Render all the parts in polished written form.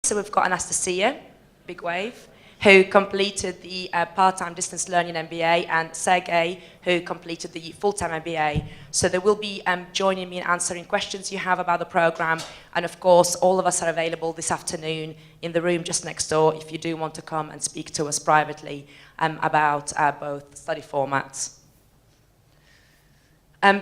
So we've got Anastasia, big wave, who completed the part-time distance learning MBA, and Sergey, who completed the full-time MBA. So they will be joining me in answering questions you have about the program. And of course, all of us are available this afternoon in the room just next door if you do want to come and speak to us privately about both study formats.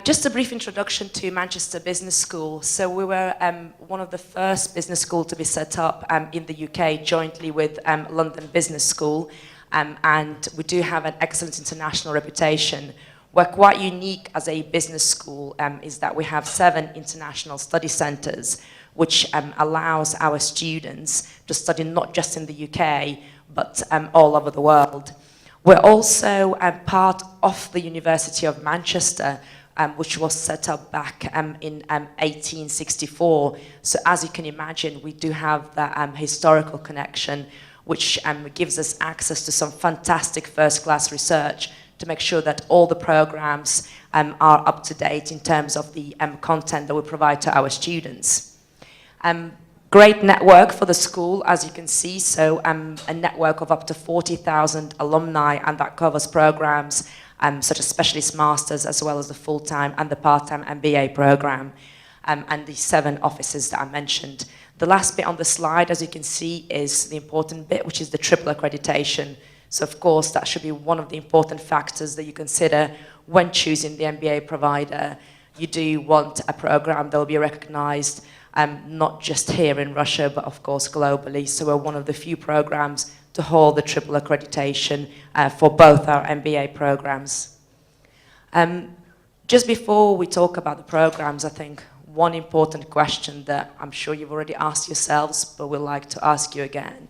Just a brief introduction to Manchester Business School. So we were one of the first business schools to be set up in the UK jointly with London Business School, and we do have an excellent international reputation. We're quite unique as a business school is that we have 7 international study centres, which allows our students to study not just in the UK, but all over the world. We're also part of the University of Manchester, which was set up back in 1864. So as you can imagine, we do have that historical connection, which gives us access to some fantastic first-class research to make sure that all the programs are up to date in terms of the content that we provide to our students. Great network for the school, as you can see, so a network of up to 40,000 alumni, and that covers programs such as specialist masters, as well as the full-time and the part-time MBA program, and the 7 offices that I mentioned. The last bit on the slide, as you can see, is the important bit, which is the triple accreditation. So of course, that should be one of the important factors that you consider when choosing the MBA provider. You do want a program that will be recognized not just here in Russia, but of course globally. So we're one of the few programs to hold the triple accreditation for both our MBA programs. Just before we talk about the programs, I think one important question that I'm sure you've already asked yourselves, but we'd like to ask you again,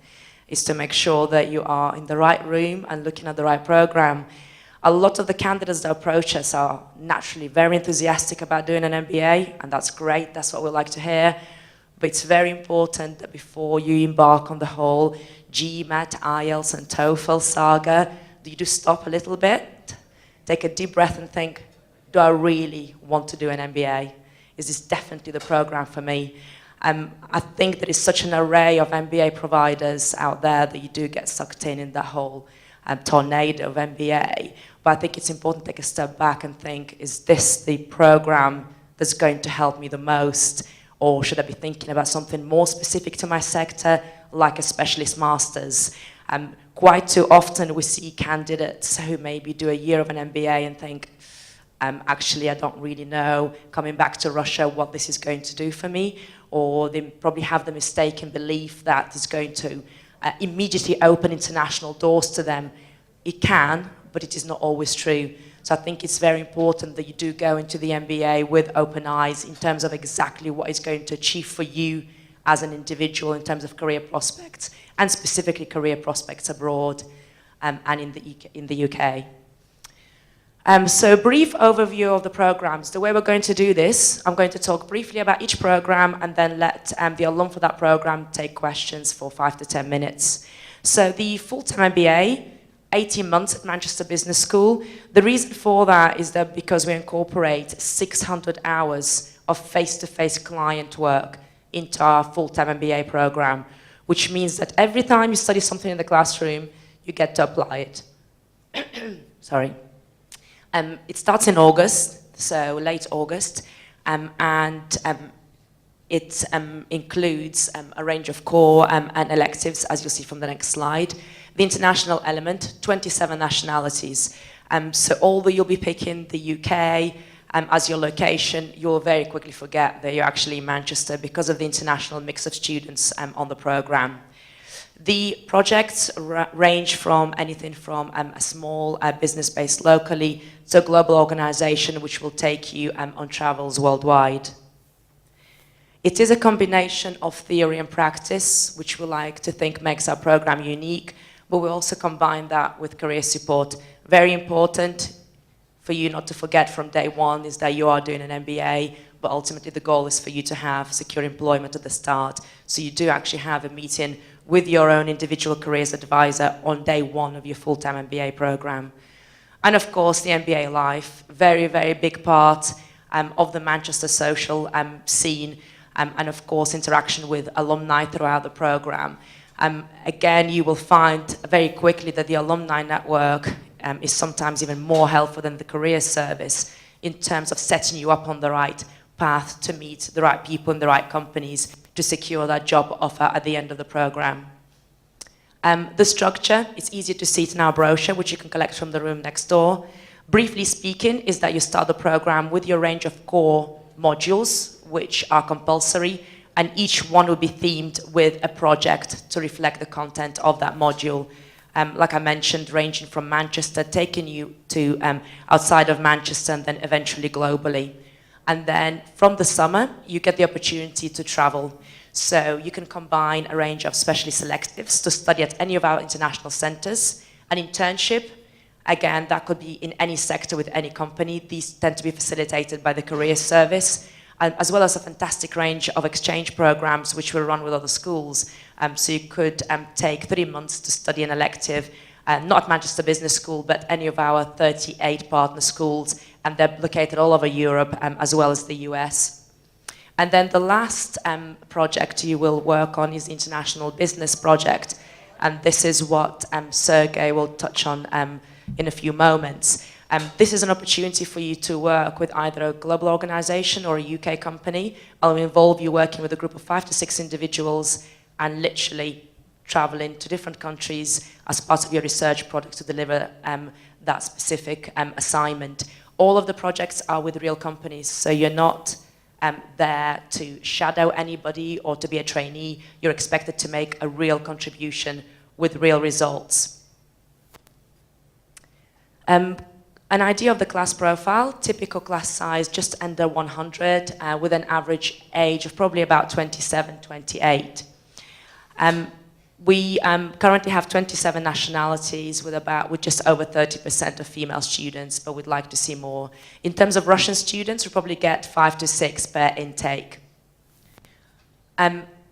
is to make sure that you are in the right room and looking at the right program. A lot of the candidates that approach us are naturally very enthusiastic about doing an MBA, and that's great, that's what we like to hear. But it's very important that before you embark on the whole GMAT, IELTS and TOEFL saga, do you just stop a little bit, take a deep breath and think, do I really want to do an MBA? Is this definitely the program for me? I think there is such an array of MBA providers out there that you do get sucked in that whole tornado of MBA. But I think it's important to take a step back and think, is this the program that's going to help me the most? Or should I be thinking about something more specific to my sector, like a specialist master's? Quite too often we see candidates who maybe do a year of an MBA and think, actually I don't really know, coming back to Russia, what this is going to do for me. Or they probably have the mistaken belief that it's going to immediately open international doors to them. It can, but it is not always true. So I think it's very important that you do go into the MBA with open eyes in terms of exactly what it's going to achieve for you as an individual in terms of career prospects, and specifically career prospects abroad and in the UK. So a brief overview of the programs. The way we're going to do this, I'm going to talk briefly about each program and then let the alum for that program take questions for 5 to 10 minutes. So the full-time MBA, 18 months at Manchester Business School. The reason for that is that because we incorporate 600 hours of face-to-face client work into our full-time MBA program, which means that every time you study something in the classroom, you get to apply it. Sorry. It starts in August, so late August, and it includes a range of core and electives, as you'll see from the next slide. The international element, 27 nationalities. So although you'll be picking the UK as your location, you'll very quickly forget that you're actually in Manchester because of the international mix of students on the program. The projects range from anything from a small business based locally to a global organization which will take you on travels worldwide. It is a combination of theory and practice, which we like to think makes our program unique, but we also combine that with career support. Very important for you not to forget from day one is that you are doing an MBA, but ultimately the goal is for you to have secure employment at the start. So you do actually have a meeting with your own individual careers advisor on day one of your full-time MBA program. And of course, the MBA life, very, very big part of the Manchester social scene. and of course interaction with alumni throughout the program. Again, you will find very quickly that the alumni network is sometimes even more helpful than the career service in terms of setting you up on the right path to meet the right people in the right companies to secure that job offer at the end of the program. The structure, it's easier to see it in our brochure, which you can collect from the room next door. Briefly speaking, is that you start the program with your range of core modules, which are compulsory, and each one will be themed with a project to reflect the content of that module. Like I mentioned, ranging from Manchester, taking you to outside of Manchester and then eventually globally. And then from the summer, you get the opportunity to travel. So you can combine a range of specialist selectives to study at any of our international centers. An internship, again, that could be in any sector with any company. These tend to be facilitated by the career service, as well as a fantastic range of exchange programs which will run with other schools. So you could take 3 months to study an elective, not at Manchester Business School, but any of our 38 partner schools, and they're located all over Europe, as well as the US. And then the last project you will work on is the International Business Project, and this is what Sergey will touch on in a few moments. This is an opportunity for you to work with either a global organization or a UK company. I'll involve you working with a group of 5 to 6 individuals and literally traveling to different countries as part of your research project to deliver that specific assignment. All of the projects are with real companies, so you're not there to shadow anybody or to be a trainee. You're expected to make a real contribution with real results. An idea of the class profile, typical class size just under 100 with an average age of probably about 27, 28. We currently have 27 nationalities with just over 30% of female students, but we'd like to see more. In terms of Russian students, we probably get 5 to 6 per intake.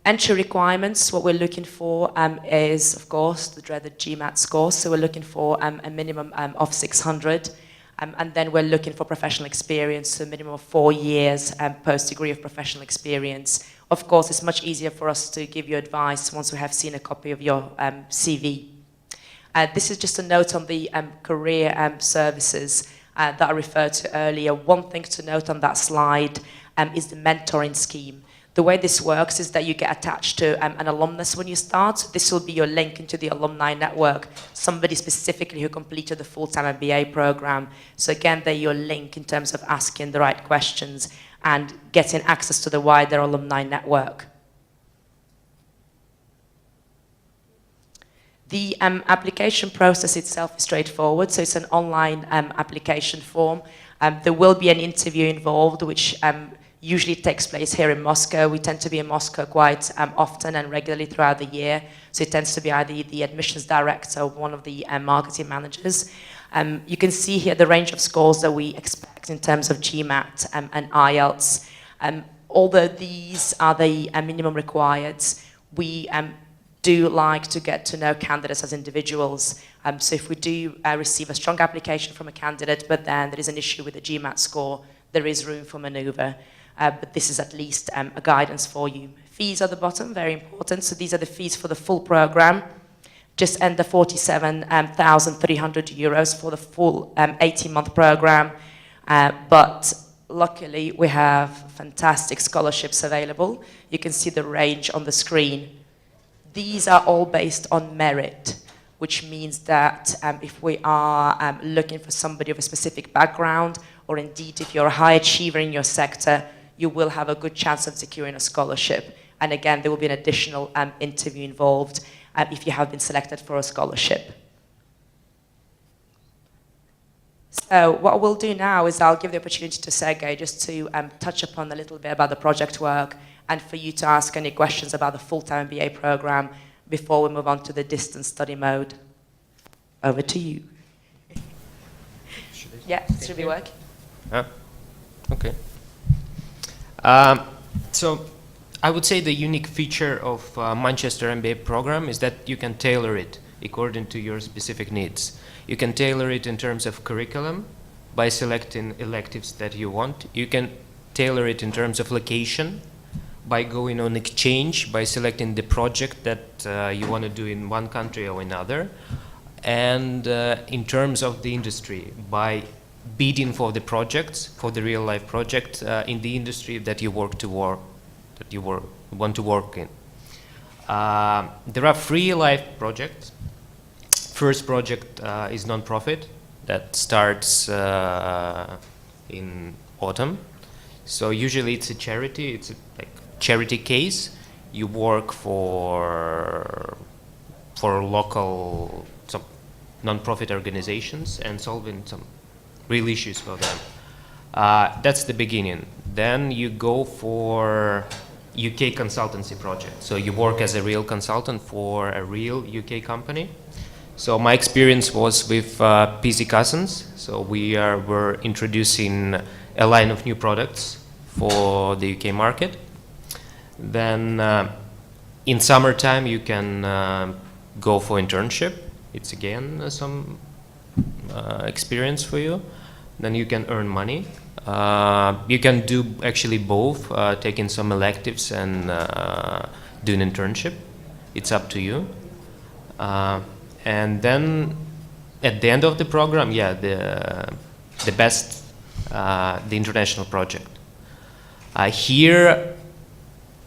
Entry requirements, what we're looking for is, of course, the dreaded GMAT score. So we're looking for a minimum of 600. And then we're looking for professional experience, so a minimum of 4 years post-degree of professional experience. Of course, it's much easier for us to give you advice once we have seen a copy of your CV. This is just a note on the career services that I referred to earlier. One thing to note on that slide is the mentoring scheme. The way this works is that you get attached to an alumnus when you start. This will be your link into the alumni network, somebody specifically who completed the full-time MBA program. So again, they're your link in terms of asking the right questions and getting access to the wider alumni network. The application process itself is straightforward, so it's an online application form. There will be an interview involved, which usually takes place here in Moscow. We tend to be in Moscow quite often and regularly throughout the year. So it tends to be either the admissions director or one of the marketing managers. You can see here the range of scores that we expect in terms of GMAT and IELTS. Although these are the minimum requireds, we do like to get to know candidates as individuals. So if we do receive a strong application from a candidate, but then there is an issue with the GMAT score, there is room for maneuver. But this is at least a guidance for you. Fees at the bottom, very important. So these are the fees for the full program, just under 47,300 euros for the full 18-month program. But luckily, we have fantastic scholarships available. You can see the range on the screen. These are all based on merit, which means that if we are looking for somebody of a specific background, or indeed if you're a high achiever in your sector, you will have a good chance of securing a scholarship. And again, there will be an additional interview involved if you have been selected for a scholarship. So what we'll do now is I'll give the opportunity to Sergey just to touch upon a little bit about the project work and for you to ask any questions about the full-time MBA program before we move on to the distance study mode. Over to you. Yeah, it should be working. Okay. So I would say the unique feature of Manchester MBA program is that you can tailor it according to your specific needs. You can tailor it in terms of curriculum by selecting electives that you want. You can tailor it in terms of location by going on exchange, by selecting the project that you want to do in one country or another, and in terms of the industry, by bidding for the projects, for the real life project in the industry that you want to work in. There are 3 live projects. First project is non-profit that starts in autumn. So usually it's a charity, it's a charity case. You work for local non-profit organizations and solving some real issues for them. That's the beginning. Then you go for UK consultancy project. So you work as a real consultant for a real UK company. So my experience was with PC Cousins. So we're introducing a line of new products for the UK market. Then in summertime you can go for internship. It's again some experience for you. Then you can earn money. You can do actually both, taking some electives and do an internship. It's up to you. And then at the end of the program, yeah, the best, the international project. Here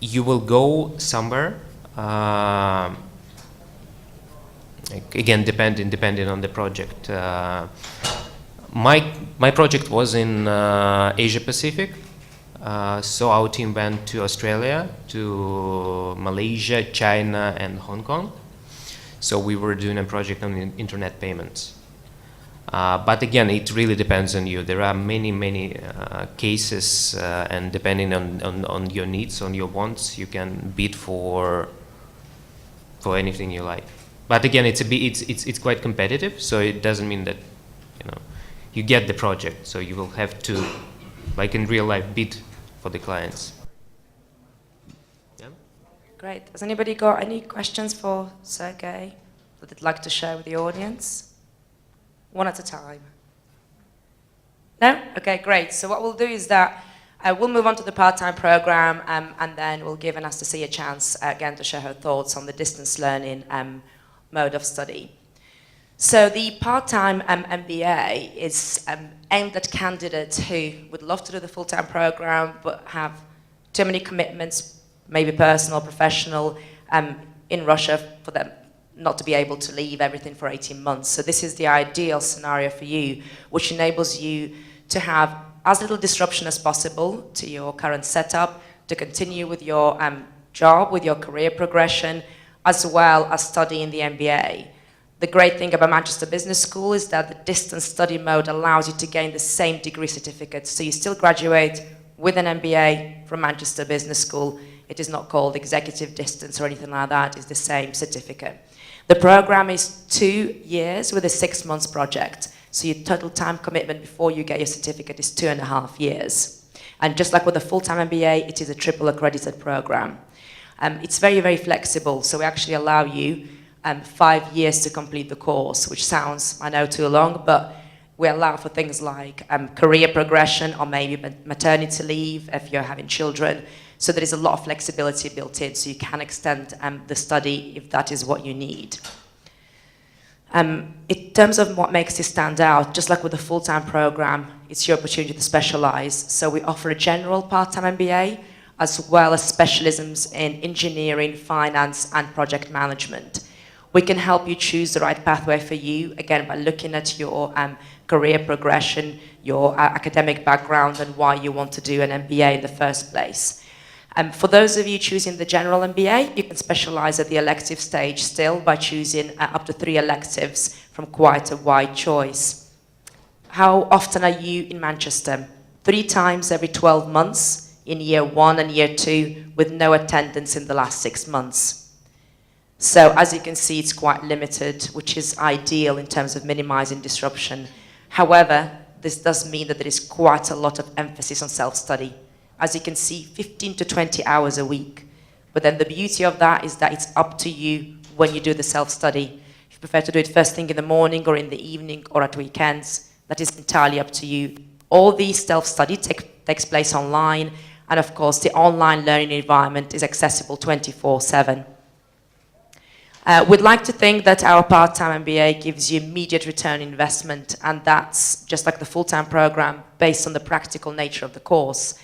you will go somewhere. Again, depending on the project. My project was in Asia Pacific, so our team went to Australia, to Malaysia, China, and Hong Kong. So we were doing a project on internet payments. But again, it really depends on you. There are many cases, and depending on your needs, on your wants, you can bid for anything you like. But again, it's quite competitive, so it doesn't mean that you get the project. So you will have to, like in real life, bid for the clients. Yeah. Great. Has anybody got any questions for Sergey that they'd like to share with the audience? One at a time. No? Okay, great. So what we'll do is that we'll move on to the part-time program, and then we'll give Anastasia a chance again to share her thoughts on the distance learning mode of study. So the part-time MBA is aimed at candidates who would love to do the full-time program but have too many commitments, maybe personal, professional, in Russia for them not to be able to leave everything for 18 months. So this is the ideal scenario for you, which enables you to have as little disruption as possible to your current setup, to continue with your job, with your career progression, as well as studying the MBA. The great thing about Manchester Business School is that the distance study mode allows you to gain the same degree certificate. So you still graduate with an MBA from Manchester Business School. It is not called executive distance or anything like that. It's the same certificate. The program is 2 years with a 6 months project. So your total time commitment before you get your certificate is 2.5 years. And just like with a full-time MBA, it is a triple accredited program. It's very flexible. So we actually allow you 5 years to complete the course, which sounds, I know, too long, but we allow for things like career progression or maybe maternity leave if you're having children. So there is a lot of flexibility built in, so you can extend the study if that is what you need. In terms of what makes it stand out, just like with the full-time program, it's your opportunity to specialize. So we offer a general part-time MBA, as well as specialisms in engineering, finance, and project management. We can help you choose the right pathway for you, again, by looking at your career progression, your academic background, and why you want to do an MBA in the first place. For those of you choosing the general MBA, you can specialize at the elective stage still by choosing up to 3 electives from quite a wide choice. How often are you in Manchester? 3 times every 12 months in year 1 and year 2, with no attendance in the last 6 months. So as you can see, it's quite limited, which is ideal in terms of minimizing disruption. However, this does mean that there is quite a lot of emphasis on self-study. As you can see, 15 to 20 hours a week. But then the beauty of that is that it's up to you when you do the self-study. If you prefer to do it first thing in the morning or in the evening or at weekends, that is entirely up to you. All these self-study takes place online, And of course, the online learning environment is accessible 24/7. We'd like to think that our part-time MBA gives you immediate return investment, and that's just like the full-time program based on the practical nature of the course.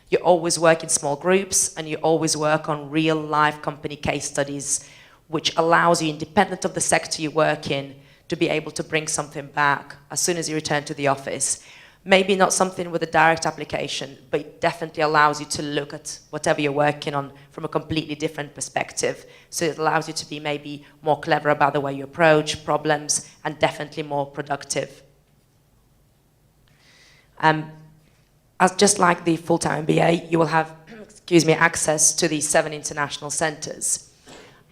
You always work in small groups, and you always work on real-life company case studies, which allows you, independent of the sector you work in, to be able to bring something back as soon as you return to the office. Maybe not something with a direct application, but it definitely allows you to look at whatever you're working on from a completely different perspective. So it allows you to be maybe more clever about the way you approach problems, and definitely more productive. As just like the full-time MBA, you will have, access to these 7 international centers.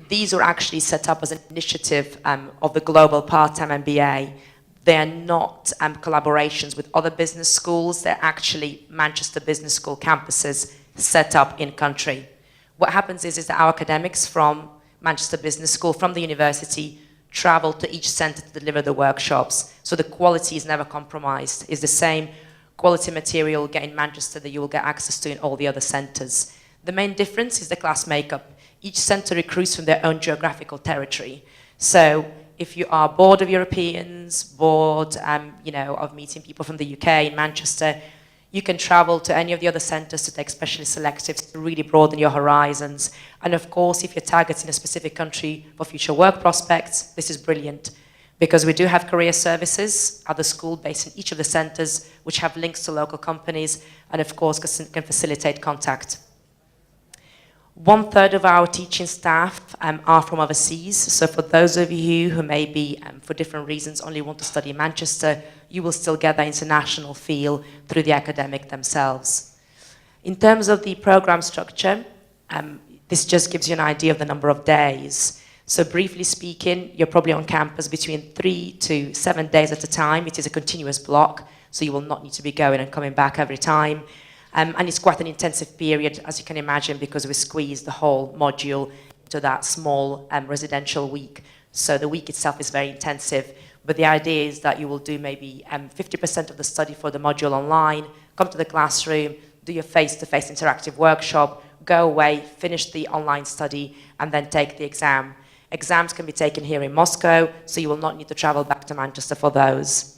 These were actually set up as an initiative of the Global Part-Time MBA. They are not collaborations with other business schools. They're actually Manchester Business School campuses set up in country. What happens is that our academics from Manchester Business School, from the university, travel to each centre to deliver the workshops. So the quality is never compromised. It's the same quality material you get in Manchester that you will get access to in all the other centres. The main difference is the class makeup. Each centre recruits from their own geographical territory. So if you are bored of Europeans, bored of meeting people from the UK in Manchester, you can travel to any of the other centres to take specialist selectives to really broaden your horizons. And of course, if you're targeting a specific country for future work prospects, this is brilliant, because we do have career services at the school based in each of the centres, which have links to local companies and of course can facilitate contact. 1/3 of our teaching staff are from overseas, so for those of you who maybe, for different reasons, only want to study in Manchester, you will still get that international feel through the academic themselves. In terms of the program structure, this just gives you an idea of the number of days. So briefly speaking, you're probably on campus between 3 to 7 days at a time. It is a continuous block, so you will not need to be going and coming back every time. And it's quite an intensive period, as you can imagine, because we squeeze the whole module into that small residential week. So the week itself is very intensive, but the idea is that you will do maybe 50% of the study for the module online, come to the classroom, do your face-to-face interactive workshop, go away, finish the online study, and then take the exam. Exams can be taken here in Moscow, so you will not need to travel back to Manchester for those.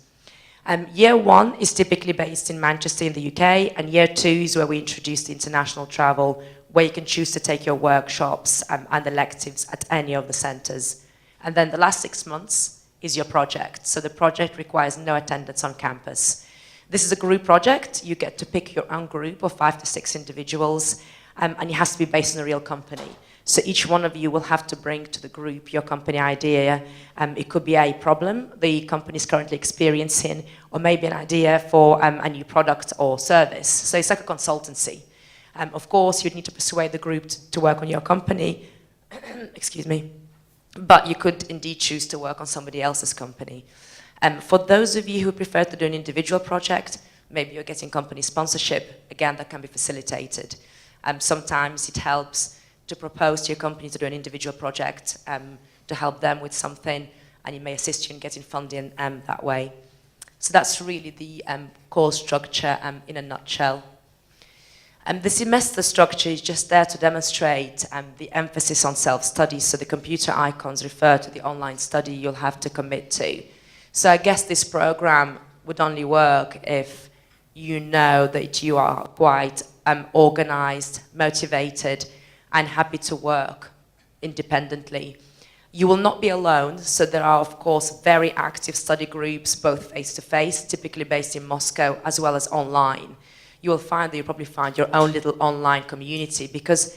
Year 1 is typically based in Manchester in the UK, and year 2 is where we introduce the international travel, where you can choose to take your workshops and electives at any of the centres. And then the last 6 months is your project. So the project requires no attendance on campus. This is a group project. You get to pick your own group of 5 to 6 individuals, and it has to be based on a real company. So each one of you will have to bring to the group your company idea. It could be a problem the company is currently experiencing, or maybe an idea for a new product or service. So it's like a consultancy. Of course, you'd need to persuade the group to work on your company, excuse me, but you could indeed choose to work on somebody else's company. For those of you who prefer to do an individual project, maybe you're getting company sponsorship, again, that can be facilitated. Sometimes it helps to propose to your company to do an individual project to help them with something, and it may assist you in getting funding that way. So that's really the course structure in a nutshell. The semester structure is just there to demonstrate the emphasis on self-study, so the computer icons refer to the online study you'll have to commit to. So I guess this program would only work if you know that you are quite organized, motivated, and happy to work independently. You will not be alone, so there are, of course, very active study groups, both face-to-face, typically based in Moscow, as well as online. You will find that you'll probably find your own little online community, because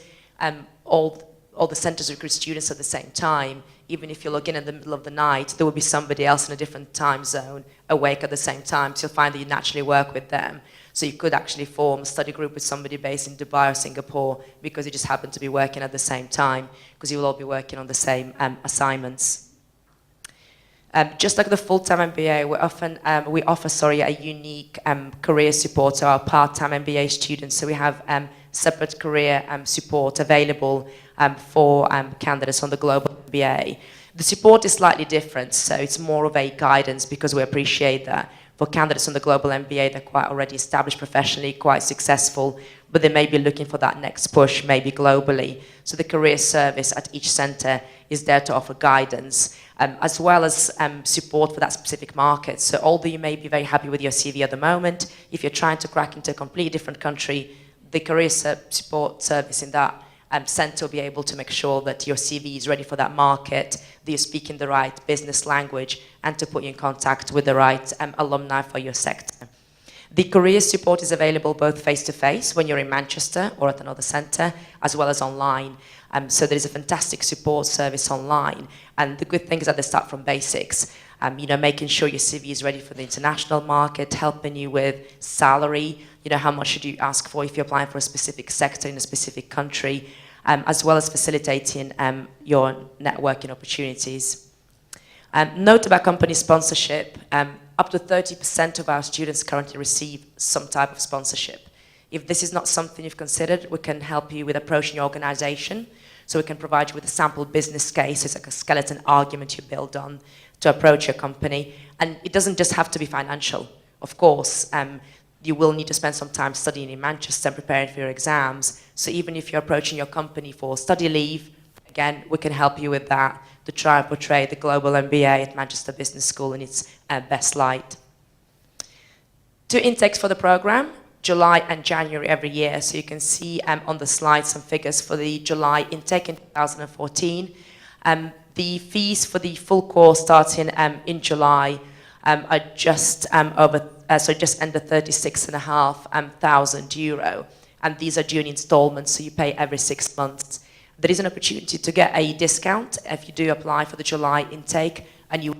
all the centers recruit students at the same time. Even if you log in the middle of the night, there will be somebody else in a different time zone awake at the same time, so you'll find that you naturally work with them. So you could actually form a study group with somebody based in Dubai or Singapore, because you just happen to be working at the same time, because you will all be working on the same assignments. Just like the full-time MBA, we offer a unique career support to our part-time MBA students. So we have separate career support available for candidates on the global MBA. The support is slightly different, so it's more of a guidance, because we appreciate that For candidates on the Global MBA, they're quite already established professionally, quite successful, but they may be looking for that next push, maybe globally. So the career service at each centre is there to offer guidance, as well as support for that specific market. So although you may be very happy with your CV at the moment, if you're trying to crack into a completely different country, the career support service in that centre will be able to make sure that your CV is ready for that market, that you're speaking the right business language, and to put you in contact with the right alumni for your sector. The career support is available both face-to-face when you're in Manchester or at another centre, as well as online. So there is a fantastic support service online. And the good thing is that they start from basics. Making sure your CV is ready for the international market, helping you with salary, how much should you ask for if you're applying for a specific sector in a specific country, as well as facilitating your networking opportunities. Note about company sponsorship. Up to 30% of our students currently receive some type of sponsorship. If this is not something you've considered, we can help you with approaching your organisation. So we can provide you with a sample business case. It's like a skeleton argument you build on to approach your company. And it doesn't just have to be financial. Of course, you will need to spend some time studying in Manchester and preparing for your exams. So even if you're approaching your company for study leave, again, we can help you with that to try and portray the Global MBA at Manchester Business School in its best light. 2 intakes for the programme, July and January every year. So you can see on the slide some figures for the July intake in 2014. The fees for the full course starting in July are just under €36,500, and these are due in instalments, so you pay every 6 months. There is an opportunity to get a discount if you do apply for the July intake, and you.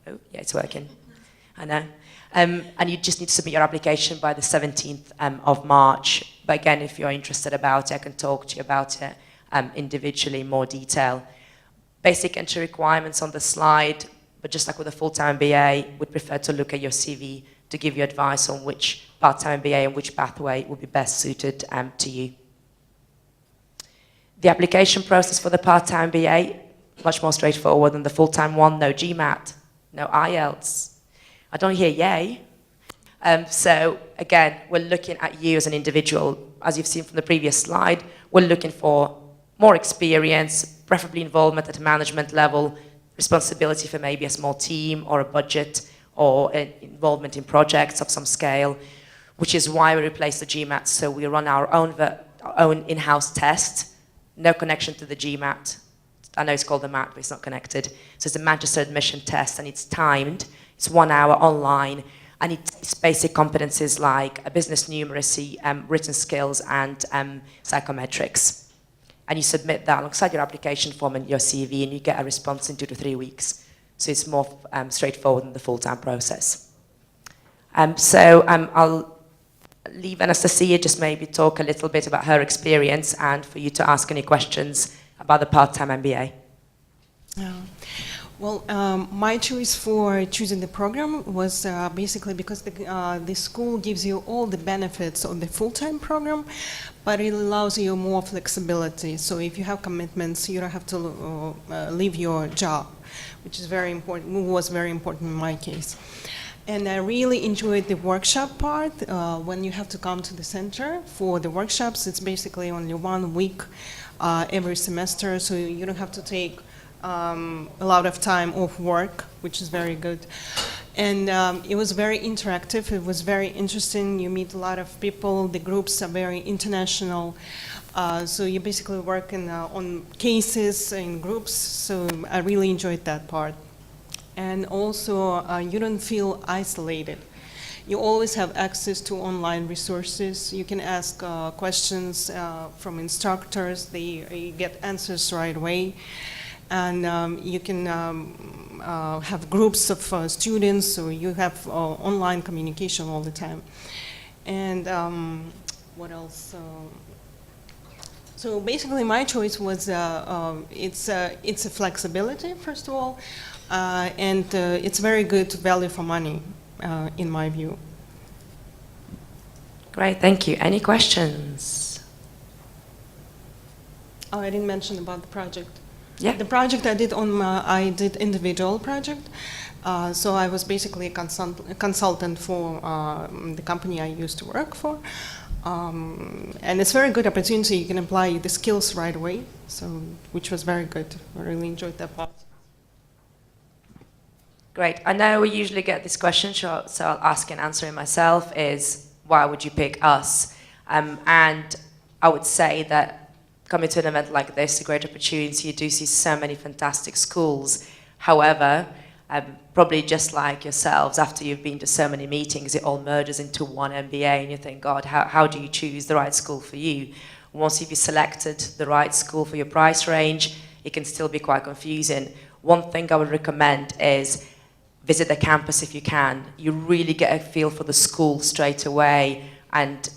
Oh, yeah, it's working. I know. And you just need to submit your application by the 17th of March. But again, if you're interested about it, I can talk to you about it individually in more detail. Basic entry requirements on the slide, but just like with a full-time MBA, we'd prefer to look at your CV to give you advice on which part-time MBA and which pathway would be best suited to you. The application process for the part-time MBA, much more straightforward than the full-time one. No GMAT, no IELTS. I don't hear yay. So again, we're looking at you as an individual. As you've seen from the previous slide, we're looking for more experience, preferably involvement at a management level, responsibility for maybe a small team or a budget, or involvement in projects of some scale, which is why we replaced the GMAT. So we run our own in-house test, no connection to the GMAT. I know it's called the MAT, but it's not connected. So it's a Manchester admission test, and it's timed. It's 1 hour online, and it's basic competencies like business numeracy, written skills, and psychometrics. And you submit that alongside your application form and your CV, and you get a response in 2 to 3 weeks. So it's more straightforward than the full-time process. I'll leave Anastasia just maybe talk a little bit about her experience, and for you to ask any questions about the part-time MBA. My choice for choosing the program was basically because the school gives you all the benefits of the full-time program, but it allows you more flexibility. So if you have commitments, you don't have to leave your job, which is very important, was very important in my case. And I really enjoyed the workshop part. When you have to come to the center for the workshops, it's basically only 1 week every semester, so you don't have to take a lot of time off work, which is very good. And it was very interactive. It was very interesting. You meet a lot of people. The groups are very international. So you basically work on cases in groups. So I really enjoyed that part. And also, you don't feel isolated. You always have access to online resources. You can ask questions from instructors. You get answers right away. And you can have groups of students, so you have online communication all the time. And what else? So basically, my choice was it's a flexibility, first of all, and it's very good value for money, in my view. Great, thank you. Any questions? Oh, I didn't mention about the project. Yeah. The project I did I did individual project. So I was basically a consultant for the company I used to work for. And it's a very good opportunity. You can apply the skills right away, so which was very good. I really enjoyed that part. Great. I know we usually get this question, so I'll ask and answer it myself, is why would you pick us? And I would say that coming to an event like this, a great opportunity, you do see so many fantastic schools. However, probably just like yourselves, after you've been to so many meetings, it all merges into one MBA and you think, God, how do you choose the right school for you? Once you've selected the right school for your price range, it can still be quite confusing. One thing I would recommend is visit the campus if you can. You really get a feel for the school straight away, and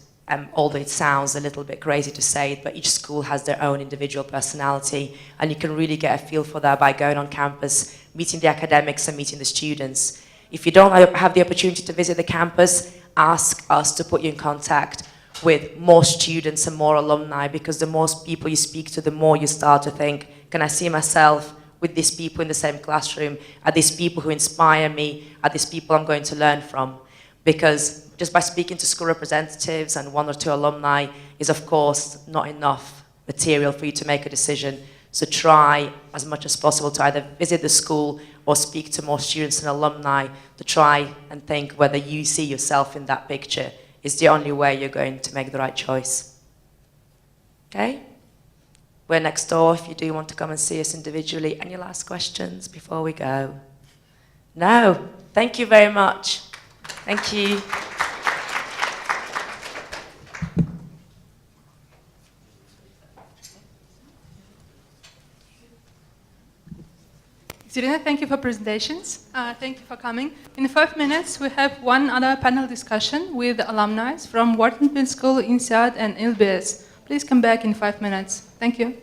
although it sounds a little bit crazy to say it, but each school has their own individual personality, and you can really get a feel for that by going on campus, meeting the academics and meeting the students. If you don't have the opportunity to visit the campus, ask us to put you in contact with more students and more alumni, because the more people you speak to, the more you start to think, can I see myself with these people in the same classroom? Are these people who inspire me? Are these people I'm going to learn from? Because just by speaking to school representatives and 1 or 2 alumni is, of course, not enough material for you to make a decision. So try as much as possible to either visit the school or speak to more students and alumni to try and think whether you see yourself in that picture. Is the only way you're going to make the right choice. Okay? We're next door if you do want to come and see us individually. Any last questions before we go? No. Thank you very much. Thank you. Zirina, thank you for presentations. Thank you for coming. In 5 minutes, we have one other panel discussion with alumni from Wharton School, INSEAD, and LBS. Please come back in 5 minutes. Thank you.